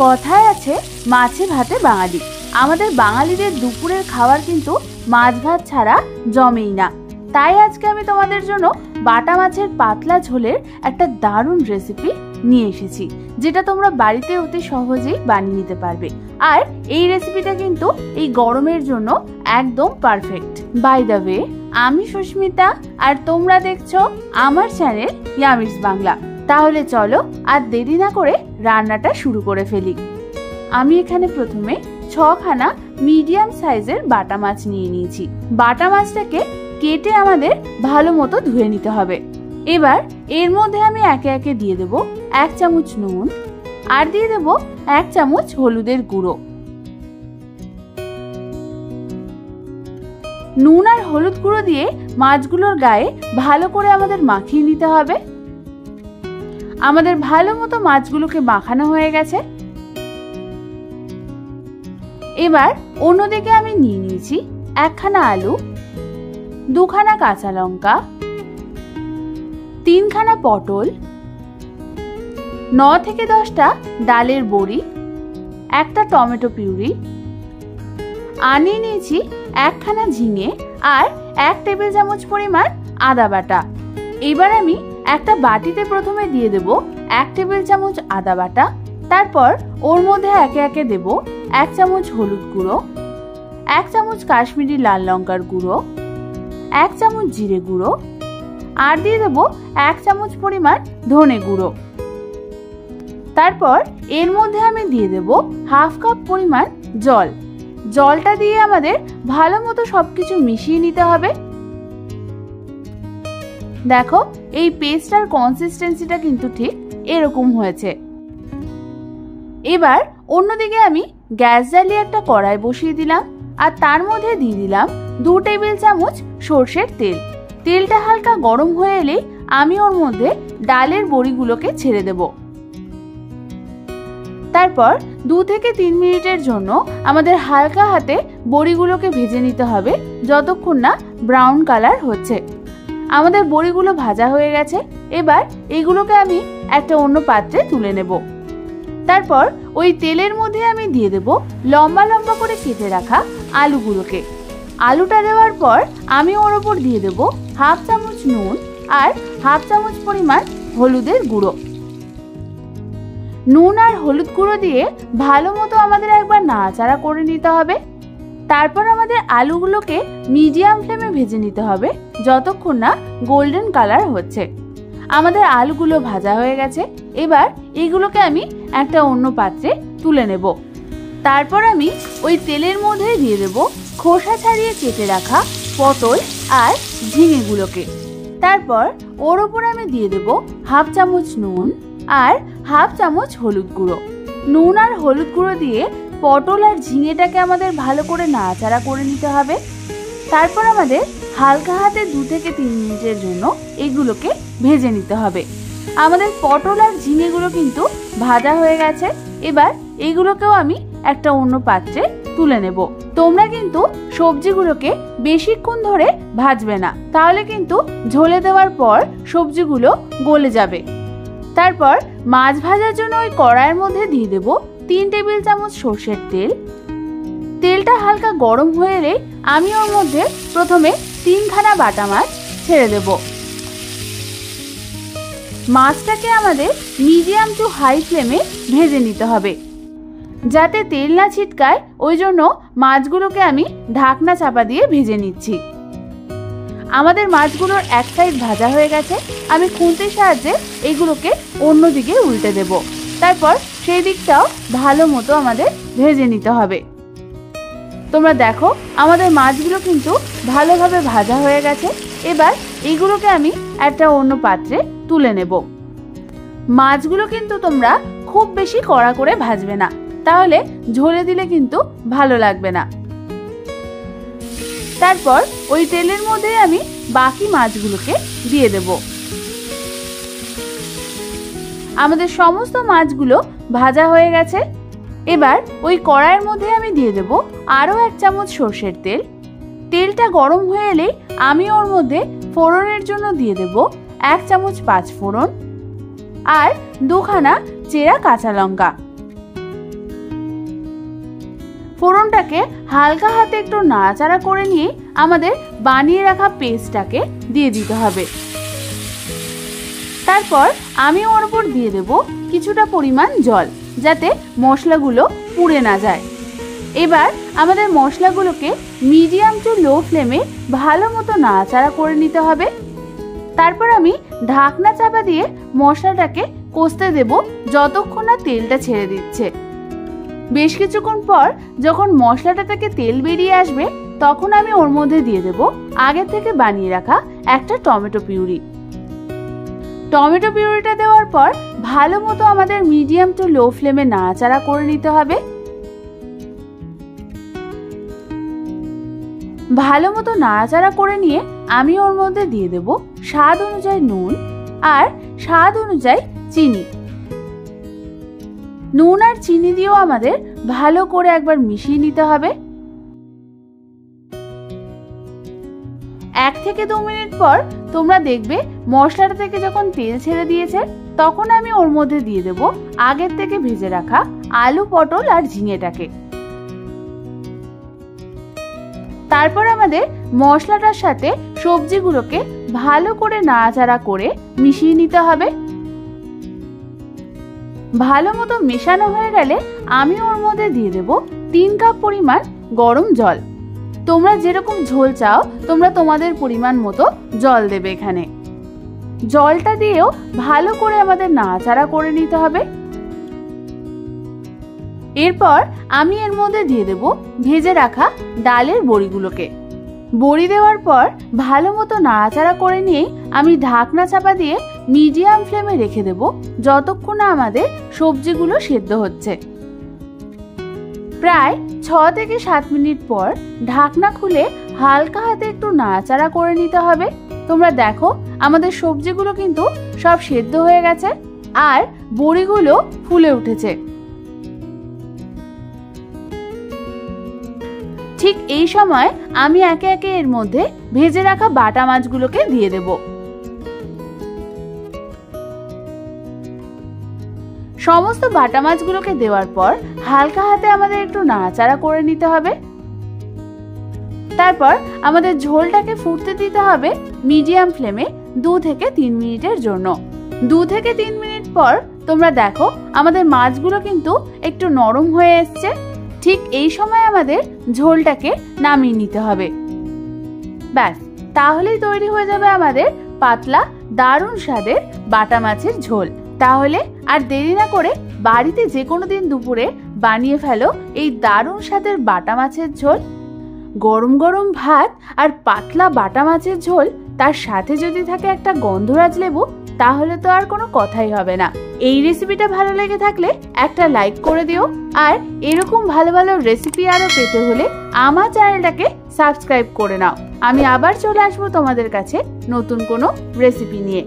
কথায় আছে মাছে ভাতে বাঙালি। আমাদের বাঙালিদের দুপুরের খাবার কিন্তু মাছ ভাত ছাড়া জমেই না। তাই আজকে আমি তোমাদের জন্য বাটা মাছের পাতলা ঝোলের একটা দারুণ রেসিপি নিয়ে এসেছি, যেটা তোমরা বাড়িতে অতি সহজেই বানিয়ে নিতে পারবে। আর এই রেসিপিটা কিন্তু এই গরমের জন্য একদম পারফেক্ট। বাই দ্য ওয়ে, আমি সুস্মিতা আর তোমরা দেখছো আমার চ্যানেল ইয়ামিস বাংলা। তাহলে চলো আর দেরি না করে রান্নাটা শুরু করে ফেলি। আমি এখানে প্রথমে 6খানা মিডিয়াম সাইজের বাটা মাছ নিয়ে নিয়েছি। বাটা মাছটাকে কেটে আমাদের ভালো মতো ধুয়ে নিতে হবে। এবার এর মধ্যে আমি একে একে দিয়ে দেব 1 চামচ নুন, আর দিয়ে দেব 1 চামচ হলুদের গুঁড়ো। নুন আর হলুদ গুঁড়ো দিয়ে মাছগুলোর গায়ে ভালো করে আমাদের মাখিয়ে নিতে হবে। আমাদের ভালো মতো মাছগুলোকে মাখানো হয়ে গেছে। এবার অন্যদিকে আমি নিয়ে নিয়েছি 1খানা আলু, 2খানা কাঁচা লঙ্কা, 3খানা পটল, 9 থেকে 10টা ডালের বড়ি, 1টা টমেটো পিউরি, আনিয়ে নিয়েছি 1খানা ঝিঙে আর 1 টেবিল চামচ পরিমাণ আদা বাটা। এবার আমি একটা বাটিতে প্রথমে দিয়ে দেব 1 টেবিল চামচ আদা বাটা। তারপর ওর মধ্যে একে একে দেব 1 চামচ হলুদ গুঁড়ো, 1 চামচ কাশ্মীরি লাল লঙ্কার গুঁড়ো, 1 চামচ জিরে গুঁড়ো, আর দিয়ে দেব 1 চামচ পরিমাণ ধনে গুঁড়ো। তারপর এর মধ্যে আমি দিয়ে দেব হাফ কাপ পরিমাণ জল। জলটা দিয়ে আমাদের ভালো মতো সবকিছু মিশিয়ে নিতে হবে। দেখো, এই পেস্টটার কনসিস্টেন্সিটা কিন্তু ঠিক এরকম হয়েছে। এবার অন্যদিকে আমি গ্যাস জ্বালিয়ে একটা কড়াই বসিয়ে দিলাম, আর তার মধ্যে দিয়ে দিলাম 2 টেবিল চামচ সর্ষের তেল। তেলটা হালকা গরম হয়ে এলেই আমি ওর মধ্যে ডালের বড়িগুলোকে ছেড়ে দেব। তারপর 2 থেকে 3 মিনিটের জন্য আমাদের হালকা হাতে বড়িগুলোকে ভেজে নিতে হবে, যতক্ষণ না ব্রাউন কালার হচ্ছে। আমাদের বড়িগুলো ভাজা হয়ে গেছে। এবার এগুলোকে আমি একটা অন্য পাত্রে তুলে নেব। তারপর ওই তেলের মধ্যে আমি দিয়ে দেব লম্বা লম্বা করে কেটে রাখা আলুগুলোকে। আলুটা দেওয়ার পর আমি ওর ওপর দিয়ে দেব হাফ চামচ নুন আর হাফ চামচ পরিমাণ হলুদের গুঁড়ো। নুন আর হলুদ গুঁড়ো দিয়ে ভালো মতো আমাদের একবার নাড়াচাড়া করে নিতে হবে। তারপর আমাদের আলুগুলোকে মিডিয়াম ফ্লেমে ভেজে নিতে হবে, যতক্ষণ না গোল্ডেন কালার হচ্ছে। আমাদের আলুগুলো ভাজা হয়ে গেছে। এবার এগুলোকে আমি একটা অন্য পাত্রে তুলে নেব। তারপর আমি ওই তেলের মধ্যে দিয়ে দেব খোসা ছাড়িয়ে কেটে রাখা পটল আর ঝিঙেগুলোকে। তারপর ওর ওপর আমি দিয়ে দেব হাফ চামচ নুন আর হাফ চামচ হলুদ গুঁড়ো। নুন আর হলুদ গুঁড়ো দিয়ে পটল আর ঝিঙেটাকে আমাদের ভালো করে নাড়াচাড়া করে নিতে হবে। তারপর আমাদের হালকা হাতে 2 থেকে 3 মিনিটের জন্য এগুলোকে ভেজে নিতে হবে। আমাদের পটল আর ঝিঙেগুলো কিন্তু ভাজা হয়ে গেছে। এবার এগুলোকেও আমি একটা অন্য পাত্রে তুলে নেব। তোমরা কিন্তু সবজিগুলোকে বেশিক্ষণ ধরে ভাজবে না, তাহলে কিন্তু ঝোলে দেওয়ার পর সবজিগুলো গলে যাবে। তারপর মাছ ভাজার জন্য ওই কড়াইয়ের মধ্যে দিয়ে দেব 3 টেবিল চামচ সর্ষের তেল। তেলটা হালকা গরম হয়ে এলে আমি ওর মধ্যে প্রথমে 3খানা বাটা মাছ ছেড়ে দেব। মাছটাকে আমাদের মিডিয়াম টু হাই ফ্লেমে ভেজে নিতে হবে, যাতে তেল না ছিটকায়। ওই জন্য মাছগুলোকে আমি ঢাকনা চাপা দিয়ে ভেজে নিচ্ছি। আমাদের মাছগুলোর এক সাইড ভাজা হয়ে গেছে। আমি খুন্তির সাহায্যে এগুলোকে অন্যদিকে উল্টে দেব। তারপর সেই দিকটাও ভালো মতো আমাদের ভেজে নিতে হবে। তোমরা দেখো, আমাদের মাছগুলো কিন্তু ভালোভাবে ভাজা হয়ে গেছে। এবার এগুলোকে আমি একটা অন্য পাত্রে তুলে নেব। মাছগুলো কিন্তু তোমরা খুব বেশি কড়া করে ভাজবে না, তাহলে ঝোলে দিলে কিন্তু ভালো লাগবে না। তারপর ওই তেলের মধ্যে আমি বাকি মাছগুলোকে দিয়ে দেব। আমাদের সমস্ত মাছগুলো ভাজা হয়ে গেছে। এবার ওই কড়াইয়ের মধ্যে আমি দিয়ে দেব আরও 1 চামচ সর্ষের তেল। তেলটা গরম হয়ে এলে আমি ওর মধ্যে ফোড়নের জন্য দিয়ে দেব 1 চামচ 5 ফোড়ন আর 2খানা চেরা কাঁচা লঙ্কা। ফোড়নটাকে হালকা হাতে একটু নাড়াচাড়া করে নিয়ে আমাদের বানিয়ে রাখা পেস্টটাকে দিয়ে দিতে হবে। তারপর আমি ওর উপর দিয়ে দেব কিছুটা পরিমাণ জল, যাতে মশলাগুলো পুড়ে না যায়। এবার আমাদের মশলাগুলোকে মিডিয়াম টু লো ফ্লেমে ভালো মতো নাড়াচাড়া করে নিতে হবে। তারপর আমি ঢাকনা চাপা দিয়ে মশলাটাকে কষতে দেব যতক্ষণ না তেলটা ছেড়ে দিচ্ছে। বেশ কিছুক্ষণ পর যখন মশলাটা থেকে তেল বেরিয়ে আসবে, তখন আমি ওর মধ্যে দিয়ে দেব আগে থেকে বানিয়ে রাখা একটা টমেটো পিউরি। টমেটো পিউরিটা দেওয়ার পর ভালো মতো আমাদের মিডিয়াম টু লো ফ্লেমে নাড়াচাড়া করে নিতে হবে। ভালো মতো নাড়াচাড়া করে নিয়ে আমি ওর মধ্যে দিয়ে দেব স্বাদ অনুযায়ী নুন আর স্বাদ অনুযায়ী চিনি। নুন আর চিনি দিয়েও আমাদের ভালো করে একবার মিশিয়ে নিতে হবে। 1 থেকে 2 মিনিট পর তোমরা দেখবে মশলাটা থেকে যখন তেল ছেড়ে দিয়েছে, তখন আমি ওর মধ্যে দিয়ে দেব আগের থেকে ভেজে রাখা আলু, পটল আর ঝিঙেটাকে। তারপর আমাদের মশলাটার সাথে সবজিগুলোকে ভালো করে নাড়াচাড়া করে মিশিয়ে নিতে হবে। ভালো মতো মেশানো হয়ে গেলে আমি ওর মধ্যে দিয়ে দেব 3 কাপ পরিমাণ গরম জল। তোমরা যেরকম ঝোল চাও তোমরা তোমাদের পরিমাণ মতো জল দেবে এখানে। জলটা দিয়েও ভালো করে আমাদের নাড়াচাড়া করে নিতে হবে। এরপর আমি এর মধ্যে দিয়ে দেব ভেজে রাখা ডালের বড়িগুলোকে। বড়ি দেওয়ার পর ভালো মতো নাড়াচাড়া করে নিয়ে আমি ঢাকনা চাপা দিয়ে মিডিয়াম ফ্লেমে রেখে দেব যতক্ষণ না আমাদের সবজিগুলো সেদ্ধ হচ্ছে। প্রায় 6 থেকে 7 মিনিট পর ঢাকনা খুলে হালকা হাতে একটু নাড়াচাড়া করে নিতে হবে। তোমরা দেখো আমাদের সবজিগুলো কিন্তু সব সেদ্ধ হয়ে গেছে আর বড়িগুলো ফুলে উঠেছে। ঠিক এই সময় আমি একে একে এর মধ্যে ভেজে রাখা বাটা মাছগুলোকে দিয়ে দেব। সমস্ত বাটা মাছগুলোকে দেওয়ার পর হালকা হাতে আমাদের একটু নাড়াচাড়া করে নিতে হবে। তারপর আমাদের ঝোলটাকে ফুটতে দিতে হবে মিডিয়াম ফ্লেমে 2 থেকে 3 মিনিটের জন্য। 2 থেকে 3 মিনিট পর তোমরা দেখো আমাদের মাছগুলো কিন্তু একটু নরম হয়ে এসছে। ঠিক এই সময় আমাদের ঝোলটাকে নামিয়ে নিতে হবে। ব্যাস, তাহলেই তৈরি হয়ে যাবে আমাদের পাতলা দারুণ স্বাদের বাটা মাছের ঝোল। তাহলে আর দেরি না করে বাড়িতে যে কোনো দিন দুপুরে বানিয়ে ফেলো এই দারুণ স্বাদের বাটা মাছের ঝোল। গরম গরম ভাত আর পাতলা বাটা মাছের ঝোল, তার সাথে যদি থাকে একটা গন্ধরাজ লেবু, তাহলে তো আর কোনো কথাই হবে না। এই রেসিপিটা ভালো লেগে থাকলে একটা লাইক করে দিও, আর এরকম ভালো ভালো রেসিপি আরো পেতে হলে আমার চ্যানেলটাকে সাবস্ক্রাইব করে নাও। আমি আবার চলে আসবো তোমাদের কাছে নতুন কোনো রেসিপি নিয়ে।